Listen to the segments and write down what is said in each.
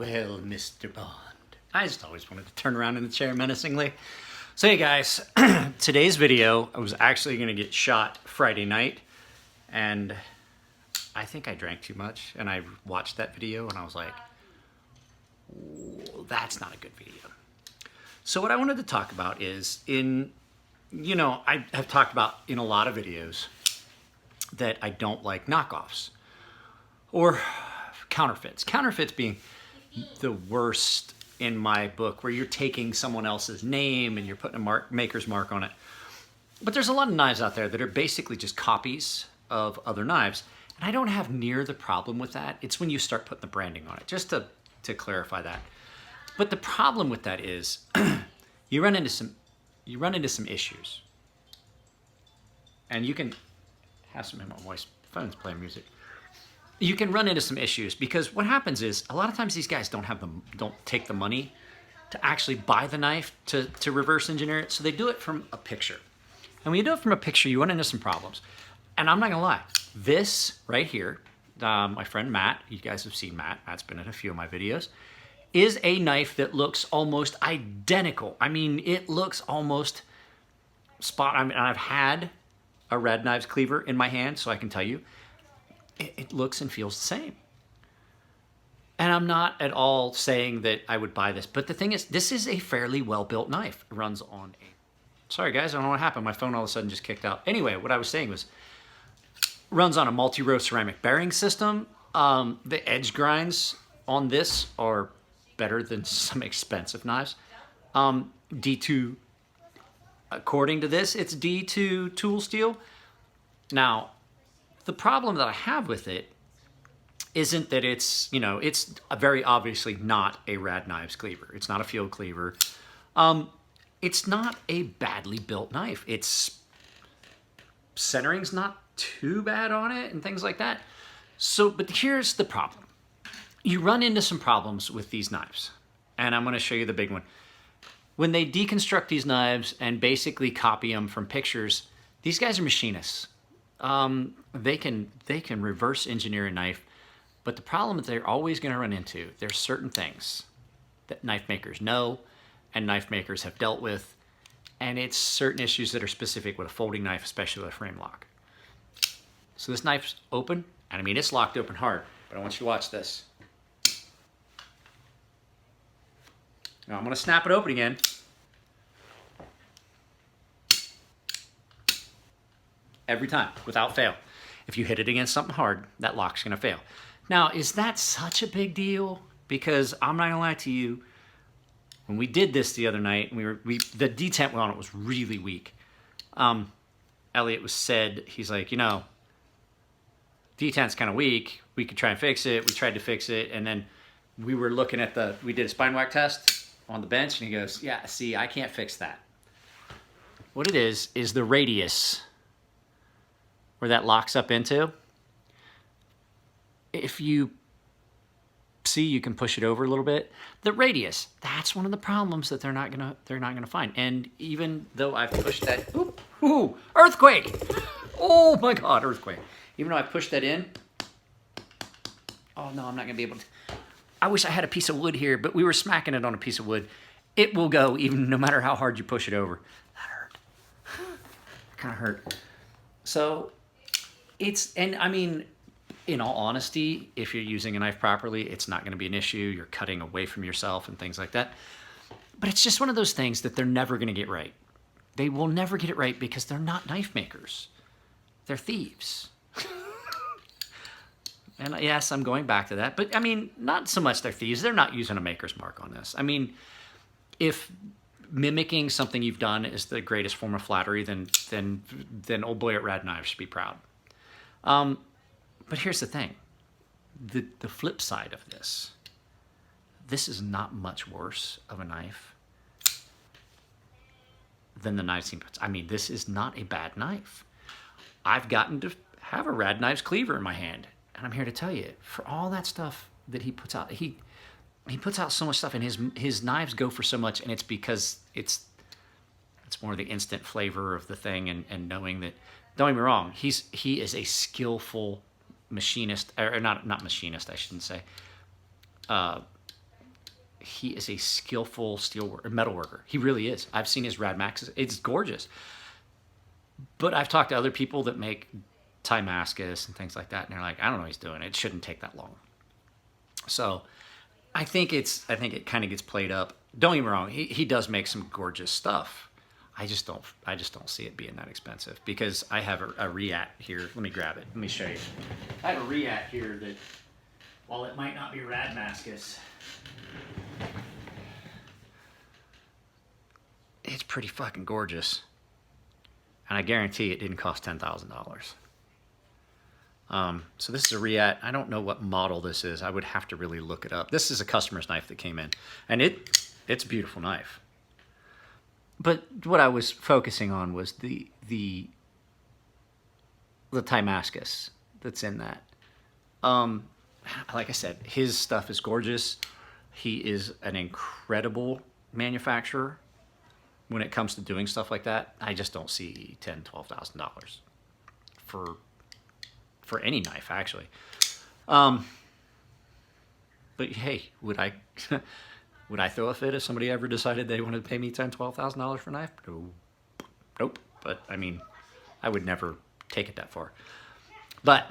Well, Mr. Bond. I just always wanted to turn around in the chair menacingly. So hey guys, today's video, I was actually gonna get shot Friday night, and I think I drank too much, and I watched that video and I was like, that's not a good video. So what I wanted to talk about is I have talked about in a lot of videos that I don't like knockoffs or counterfeits. Counterfeits being the worst in my book, where you're taking someone else's name and you're putting a maker's mark on it. But there's a lot of knives out there that are basically just copies of other knives. And I don't have near the problem with that. It's when you start putting the branding on it, just to clarify that. But the problem with that is you run into some issues. And you can have some in my voice. Phone's playing music. You can run into some issues because what happens is a lot of times these guys don't take the money to actually buy the knife to reverse engineer it. So they do it from a picture. And when you do it from a picture, you run into some problems. And I'm not gonna lie, this right here, my friend Matt, you guys have seen Matt, Matt's been in a few of my videos, is a knife that looks almost identical. I mean, it looks almost spot. I mean, I've had a Red Knives cleaver in my hand, so I can tell you, it looks and feels the same. And I'm not at all saying that I would buy this, but the thing is, this is a fairly well-built knife. It runs on a, sorry guys, I don't know what happened. My phone all of a sudden just kicked out. Anyway, what I was saying was, runs on a multi-row ceramic bearing system. The edge grinds on this are better than some expensive knives. D2, according to this, it's D2 tool steel. Now, the problem that I have with it isn't that it's very obviously not a Rad Knives cleaver. It's not a field cleaver. It's not a badly built knife. Its centering's not too bad on it and things like that. So, but here's the problem. You run into some problems with these knives, and I'm going to show you the big one. When they deconstruct these knives and basically copy them from pictures, these guys are machinists. They can reverse engineer a knife, but the problem that they're always going to run into, there's certain things that knife makers know and knife makers have dealt with, and it's certain issues that are specific with a folding knife, especially with a frame lock. So this knife's open, and I mean it's locked open hard, but I want you to watch this. Now I'm going to snap it open again. Every time, without fail. If you hit it against something hard, that lock's gonna fail. Now, is that such a big deal? Because I'm not gonna lie to you, when we did this the other night, the detent on it was really weak. Elliot said, he's like, detent's kind of weak. We could try and fix it. We tried to fix it, and then we were looking at we did a spine whack test on the bench, and he goes, yeah, see, I can't fix that. What it is the radius where that locks up into. If you see, you can push it over a little bit. The radius, that's one of the problems that they're not gonna find. And even though I've pushed that, earthquake! Oh my God, earthquake. Even though I pushed that in, oh no, I'm not gonna be able to. I wish I had a piece of wood here, but we were smacking it on a piece of wood. It will go even no matter how hard you push it over. That hurt. That kind of hurt. So, and I mean, in all honesty, if you're using a knife properly, it's not going to be an issue. You're cutting away from yourself and things like that. But it's just one of those things that they're never going to get right. They will never get it right because they're not knife makers. They're thieves. And yes, I'm going back to that. But I mean, not so much they're thieves. They're not using a maker's mark on this. I mean, if mimicking something you've done is the greatest form of flattery, then old boy at Rad Knives should be proud. But here's the thing. The flip side of this is not much worse of a knife than the knives he puts. I mean, this is not a bad knife. I've gotten to have a Rad Knives cleaver in my hand, and I'm here to tell you, for all that stuff that he puts out, he puts out so much stuff, and his knives go for so much, and it's because it's more the instant flavor of the thing, and knowing that, don't get me wrong, he is a skillful machinist, or not machinist, I shouldn't say, he is a skillful metal worker. He really is. I've seen his Rad Maxes. It's gorgeous. But I've talked to other people that make Damascus and things like that, and they're like, I don't know what he's doing. It shouldn't take that long. So I think it kind of gets played up. Don't get me wrong. He does make some gorgeous stuff. I just don't see it being that expensive, because I have a Reat here. Let me grab it. Let me show you. I have a Reat here that, while it might not be Rad Damascus, it's pretty fucking gorgeous. And I guarantee it didn't cost $10,000. So this is a Reat. I don't know what model this is. I would have to really look it up. This is a customer's knife that came in, and it's a beautiful knife. But what I was focusing on was the Damascus that's in that. Like I said, his stuff is gorgeous. He is an incredible manufacturer when it comes to doing stuff like that. I just don't see $10,000, $12,000 for any knife, actually. But hey, would I would I throw a fit if somebody ever decided they wanted to pay me $10,000, $12,000 for a knife? Nope. But I mean, I would never take it that far. But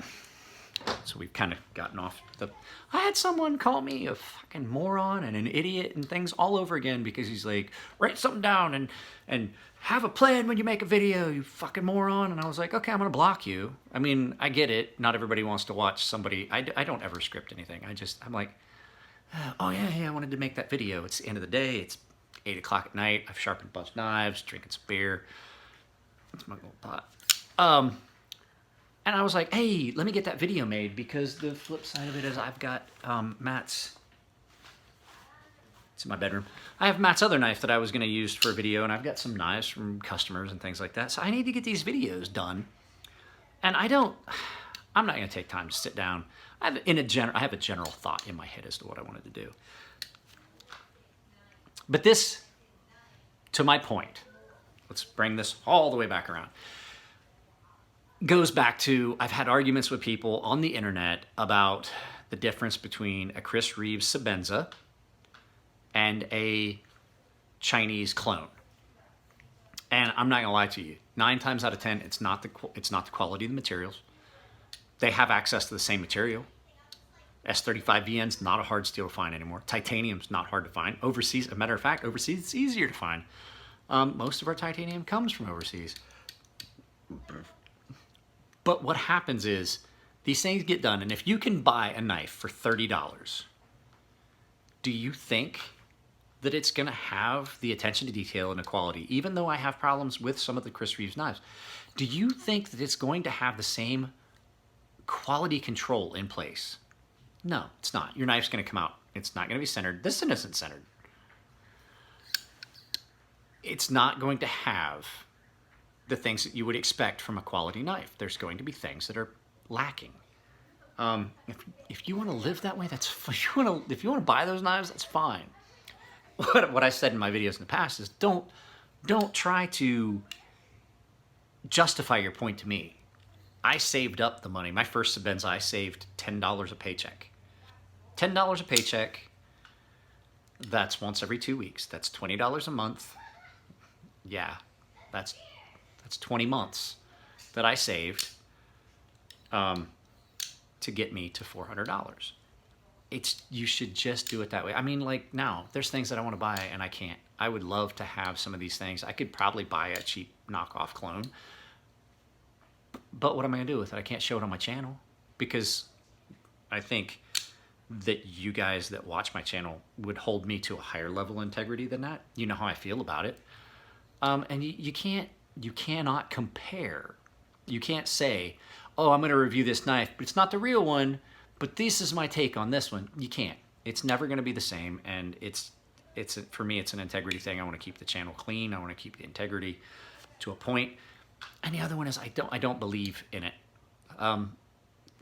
so we've kind of gotten off the... I had someone call me a fucking moron and an idiot and things all over again, because he's like, write something down and have a plan when you make a video, you fucking moron. And I was like, okay, I'm going to block you. I mean, I get it. Not everybody wants to watch somebody. I don't ever script anything. I'm like, oh yeah, I wanted to make that video. It's the end of the day. It's 8 o'clock at night. I've sharpened a bunch of knives, drinking some beer. That's my little pot. And I was like, hey, let me get that video made, because the flip side of it is I've got Matt's... It's in my bedroom. I have Matt's other knife that I was going to use for a video, and I've got some knives from customers and things like that. So I need to get these videos done. And I'm not going to take time to sit down. I have a general thought in my head as to what I wanted to do. But this, to my point, let's bring this all the way back around, goes back to, I've had arguments with people on the internet about the difference between a Chris Reeve Sebenza and a Chinese clone. And I'm not gonna lie to you, 9 times out of 10, it's not the quality of the materials. They have access to the same material. S35VN's not a hard steel to find anymore. Titanium's not hard to find. Overseas, as a matter of fact, overseas it's easier to find. Most of our titanium comes from overseas. But what happens is, these things get done, and if you can buy a knife for $30, do you think that it's going to have the attention to detail and the quality? Even though I have problems with some of the Chris Reeves knives, do you think that it's going to have the same quality control in place? No, it's not. Your knife's going to come out. It's not going to be centered. This one isn't centered. It's not going to have the things that you would expect from a quality knife. There's going to be things that are lacking. If you want to live that way, if you want to buy those knives, that's fine. What I said in my videos in the past is don't try to justify your point to me. I saved up the money. My first Sebenza, I saved $10 a paycheck. $10 a paycheck. That's once every 2 weeks. That's $20 a month. Yeah, that's 20 months that I saved to get me to $400. You should just do it that way. I mean, like, now, there's things that I want to buy and I can't. I would love to have some of these things. I could probably buy a cheap knockoff clone. But what am I going to do with it? I can't show it on my channel, because I think that you guys that watch my channel would hold me to a higher level of integrity than that. You know how I feel about it. And you cannot compare. You can't say, oh, I'm going to review this knife, but it's not the real one, but this is my take on this one. You can't. It's never going to be the same, and for me, it's an integrity thing. I want to keep the channel clean. I want to keep the integrity to a point. And the other one is I don't believe in it.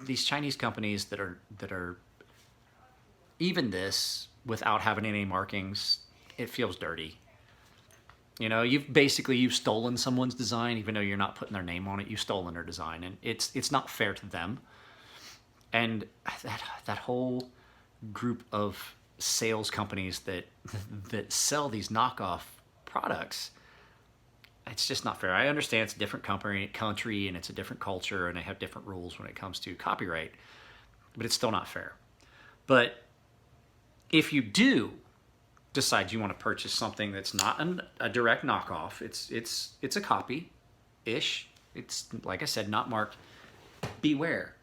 These Chinese companies that are even this without having any markings, it feels dirty. You know, you've stolen someone's design, even though you're not putting their name on it. You've stolen their design, and it's not fair to them. And that whole group of sales companies that sell these knockoff products, it's just not fair. I understand it's a different country and it's a different culture and they have different rules when it comes to copyright, but it's still not fair. But if you do decide you want to purchase something that's not a direct knockoff, it's a copy-ish. It's, like I said, not marked. Beware.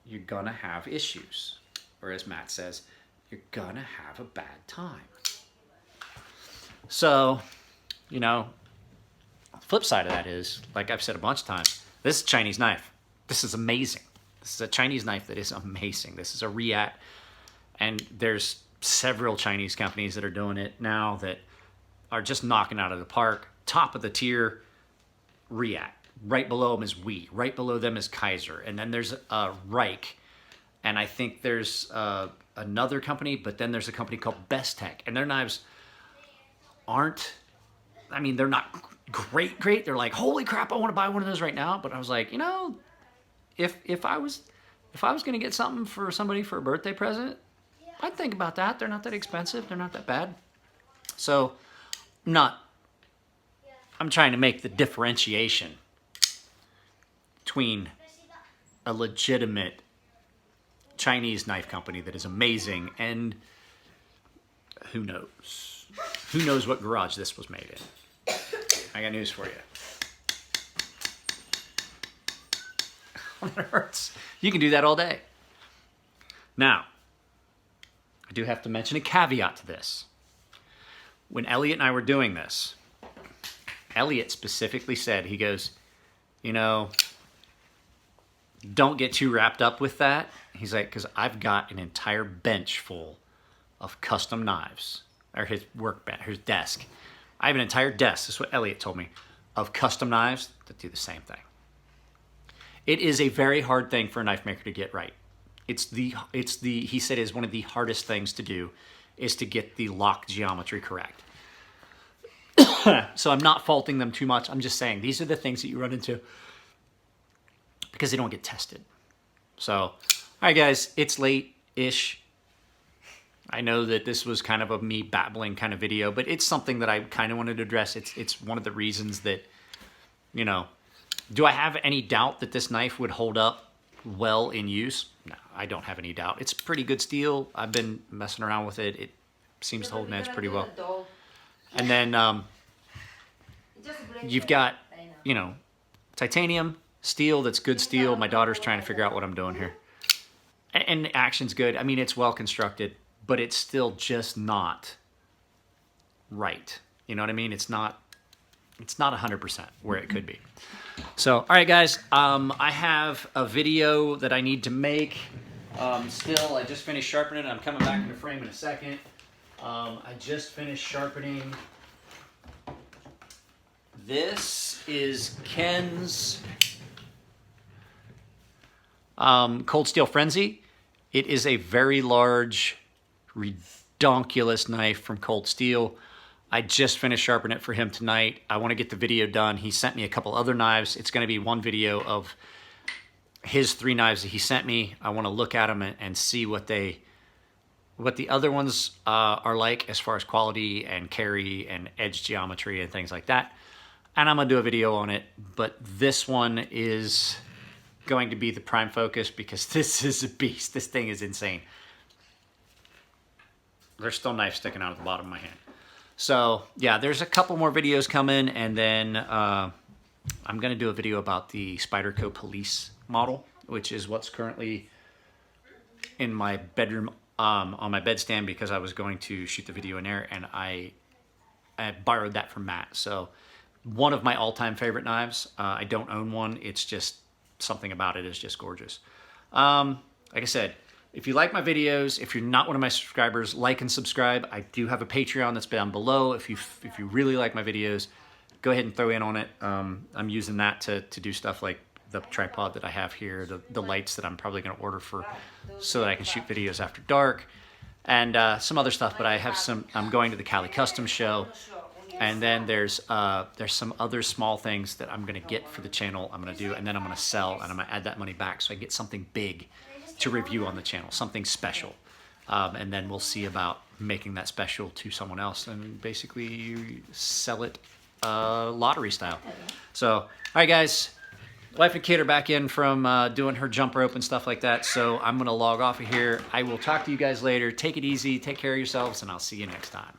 You're gonna have issues. Or as Matt says, you're gonna have a bad time. So, you know, the flip side of that is, like I've said a bunch of times, this is a Chinese knife. This is amazing. This is a Chinese knife that is amazing. This is a Reate, and there's several Chinese companies that are doing it now that are just knocking out of the park. Top of the tier, Reate. Right below them is Wii. Right below them is Kaiser. And then there's Reich. And I think there's another company, but then there's a company called Best Tech. And their knives aren't, I mean, they're not great. They're like, holy crap, I want to buy one of those right now. But I was like, you know, if I was going to get something for somebody for a birthday present, I'd think about that. They're not that expensive. They're not that bad. So I'm trying to make the differentiation between a legitimate Chinese knife company that is amazing and who knows? Who knows what garage this was made in? I got news for you. That hurts. You can do that all day. Now, I do have to mention a caveat to this. When Elliot and I were doing this, Elliot specifically said, he goes, you know, don't get too wrapped up with that. He's like, because I've got an entire bench full of custom knives, or his workbench, his desk. I have an entire desk, this is what Elliot told me, of custom knives that do the same thing. It is a very hard thing for a knife maker to get right. He said is one of the hardest things to do is to get the lock geometry correct. So I'm not faulting them too much. I'm just saying these are the things that you run into because they don't get tested. So, all right, guys, it's late-ish. I know that this was kind of a me babbling kind of video, but it's something that I kind of wanted to address. It's one of the reasons that, you know, do I have any doubt that this knife would hold up well in use? No, I don't have any doubt. It's pretty good steel. I've been messing around with it. It seems to hold edge pretty well. And then you've got, you know, titanium, steel that's good steel. My daughter's trying to figure out what I'm doing here. And the action's good. I mean, it's well constructed, but it's still just not right. You know what I mean? It's not 100% where it could be. So, all right, guys, I have a video that I need to make. Still, I just finished sharpening it. I'm coming back into frame in a second. I just finished sharpening. This is Ken's Cold Steel Frenzy. It is a very large, redonkulous knife from Cold Steel. I just finished sharpening it for him tonight. I want to get the video done. He sent me a couple other knives. It's going to be one video of his 3 knives that he sent me. I want to look at them and see what the other ones are like as far as quality and carry and edge geometry and things like that. And I'm going to do a video on it. But this one is going to be the prime focus because this is a beast. This thing is insane. There's still knives sticking out at the bottom of my hand. So, yeah, there's a couple more videos coming, and then I'm going to do a video about the Spyderco Police model, which is what's currently in my bedroom on my bedstand because I was going to shoot the video in there, and I borrowed that from Matt. So, one of my all-time favorite knives. I don't own one. It's just something about it is just gorgeous. Like I said, if you like my videos, if you're not one of my subscribers, like and subscribe. I do have a Patreon that's down below. If you really like my videos, go ahead and throw in on it. I'm using that to do stuff like the tripod that I have here, the lights that I'm probably going to order so that I can shoot videos after dark, and some other stuff. But I have I'm going to the Cali Custom Show, and then there's some other small things that I'm going to get for the channel. I'm going to do, and then I'm going to sell, and I'm going to add that money back so I get something big to review on the channel, something special. And then we'll see about making that special to someone else and basically you sell it lottery style. So, all right, guys. Wife and kid are back in from doing her jump rope and stuff like that. So I'm going to log off of here. I will talk to you guys later. Take it easy. Take care of yourselves, and I'll see you next time.